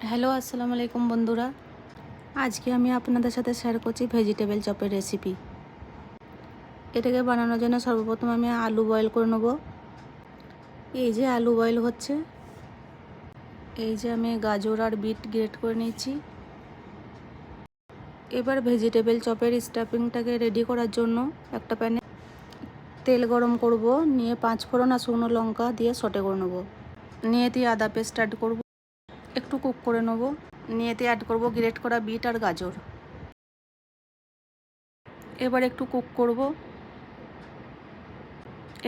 Hello, আসসালামু আলাইকুম বন্ধুরা। আজকে আমি আপনাদের সাথে শেয়ার করছি ভেজিটেবল চপের রেসিপি। এটাকে বানানোর জন্য সর্বপ্রথম আমি আলু বয়েল করে নেব। এই যে আলু বয়েল হচ্ছে, এই যে আমি গাজর আর বিট গ্রেট করে নিয়েছি। এবার ভেজিটেবল চপের স্টাফিংটাকে রেডি করার জন্য একটা প্যানে তেল গরম করব, নিয়ে 5 ফোড়ন আর শুকনো লঙ্কা দিয়ে সটে করে নেব। নিয়ে দিয়ে আদা পেস্ট অ্যাড করব, একটু কুক করে নেব। নিয়েতে অ্যাড করব গ্রেট করা বিট আর গাজর। এবার একটু কুক করব।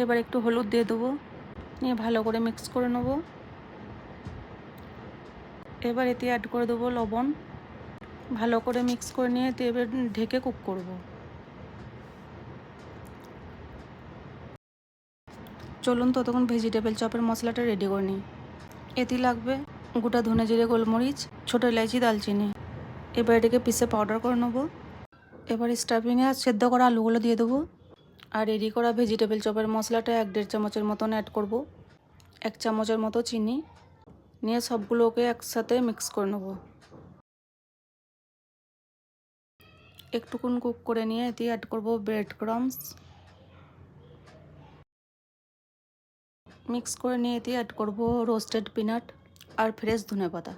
এবার একটু হলুদ দিয়ে দেবো, নিয়ে ভালো করে মিক্স করে নেব। এবার এতে অ্যাড করে দেবো লবণ। ভালো করে মিক্স করে নিয়ে এবার ঢেকে কুক করব। চলুন ততক্ষণ ভেজিটেবল চপের মশলাটা রেডি করে নিই। এতে লাগবে গোটা ধনে জিরে, গোলমরিচ, ছোটো এলাচি, দালচিনি। এবার এটাকে পিসে পাউডার করে নেব। এবার স্টাফিংয়ে সেদ্ধ করা আলুগুলো দিয়ে দেবো, আর রেডি করা ভেজিটেবল চপের মশলাটা 1-1.5 চামচের মতন অ্যাড করব। 1 চামচের মতো চিনি নিয়ে সবগুলোকে একসাথে মিক্স করে নেব। একটুক্ষণ কুক করে নিয়ে এতে অ্যাড করব ব্রেড ক্রাম্বস। মিক্স করে নিয়ে এতে অ্যাড করব রোস্টেড পিনাট আর ফ্রেশ ধনেপাতা।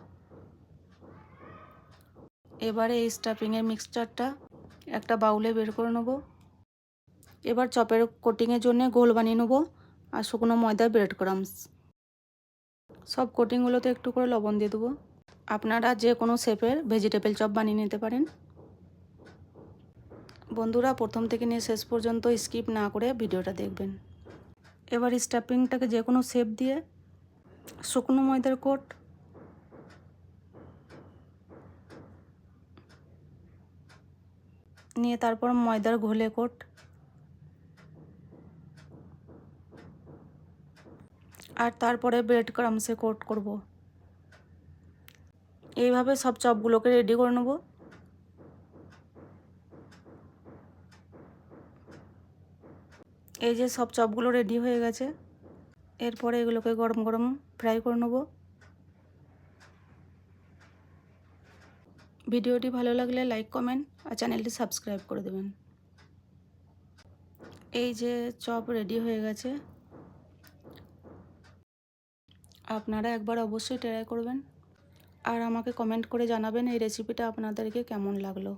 এবারে এই স্টাফিংয়ের মিক্সচারটা একটা বাউলে বের করে নেব। এবার চপের কোটিংয়ের জন্য গোল বানিয়ে নেব আর শুকনো ময়দা, ব্রেড ক্রাম্বস। সব কোটিংগুলোতে একটু করে লবণ দিয়ে দেবো। আপনারা যে কোনো শেপের ভেজিটেবল চপ বানিয়ে নিতে পারেন। বন্ধুরা, প্রথম থেকে নিয়ে শেষ পর্যন্ত স্কিপ না করে ভিডিওটা দেখবেন। এবার স্টাফিংটাকে যে কোনো শেপ দিয়ে শুকনো ময়দার কোট, নিয়ে তারপর ময়দার ঘোলে কোট, আর তারপরে ব্রেড ক্রাম্বসে কোট করব। এইভাবে সব চপগুলোকে রেডি করে নেব। এই যে সব চপগুলো রেডি হয়ে গেছে। এরপরে এগুলোকে গরম গরম ফ্রাই করে নেব। ভিডিওটি ভালো লাগলে লাইক, কমেন্ট আর চ্যানেলটি সাবস্ক্রাইব করে দেবেন। এই যে চপ রেডি হয়ে গেছে, আপনারা একবার অবশ্যই ট্রাই করবেন আর আমাকে কমেন্ট করে জানাবেন এই রেসিপিটা আপনাদেরকে কেমন লাগলো।